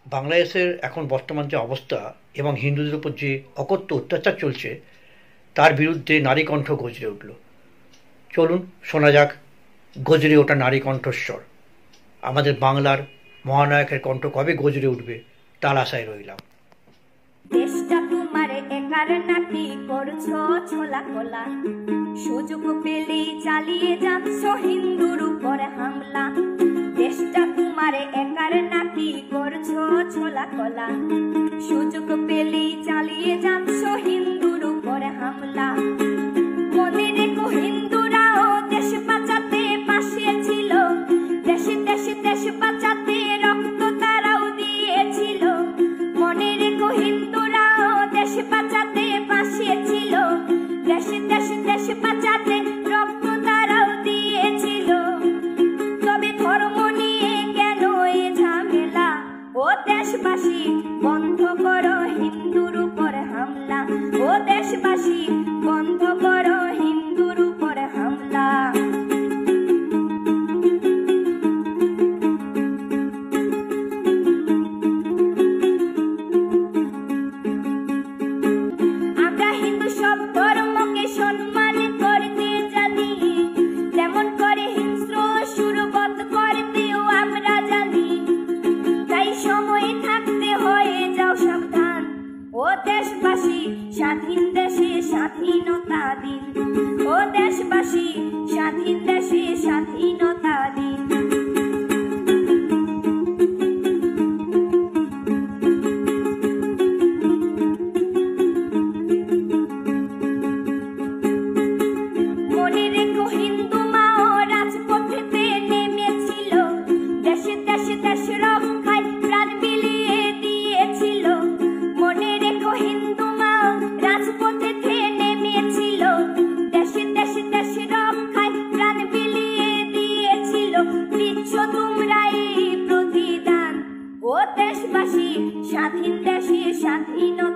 বাংলাদেশের এখন বর্তমান যে অবস্থা এবং হিন্দুদের উপর যে অকথ্য অত্যাচার চলছে তার বিরুদ্ধে নারী কণ্ঠ গর্জে উঠল। চলুন শোনা যাক গর্জে ওঠা নারী কণ্ঠস্বর। আমাদের বাংলার মহানায়কের কণ্ঠ কবে গর্জে উঠবে তার আশায় রইলাম। দেশটা তোমার একার নাকি করছো ছোলা কোলা, সুযোগ পেলেই চালিয়ে যাচ্ছ হিন্দুর উপর হামলা। দেশটা তোমার একার নাকি করছো ছোলা কোলা, সুযোগ পেলেই চালিয়ে যাচ্ছ হিন্দুর উপর হামলা। মনে রেখো হিন্দুরাও দেশ বাঁচাতে পাশে ছিল, দেশে দেশে দেশ বাঁচাতে রক্ত তারাও দিয়েছিল। মনে রেখো হিন্দুরাও দেশ বাঁচাতে পাশে ছিল, দেশে দেশে দেশ বাঁচাতে রক্ত তারাও দিয়েছিল। তবে ধর্ম নিয়ে কেন এ ঝামেলা? ও দেশবাসী বন্ধ করো হিন্দুর উপর হামলা, ও দেশবাসী বন্ধ করো হিন্দুর উপর হামলা। আমরা হিন্দু সব ধর্মকে সম্মান করতে জানি, যেমন করে হিংস্র সুরবধ করতেও আমরা জানি। তাই সময় থাকতে হয়ে যাও সাবধান, ও দেশবাসী স্বাধীন দেশে স্বাধীনতা দিন, ও দেশবাসী স্বাধীন দেশে স্বাধীনতা দিন। মনে রেখো হিন্দু মাও রাজপথেতে নেমেছিল, দেশে দেশে দেশ রক্ষায় প্রাণ বিলিয়ে দিয়েছিল। মনে রেখো হিন্দু মাও রাজপথেতে নেমেছিল, দেশে দেশে দেশ রক্ষায় প্রাণ বিলিয়ে দিয়েছিল। দিচ্ছ তোমরা এই প্রতিদান, ও দেশবাসী স্বাধীন দেশে স্বাধীনতা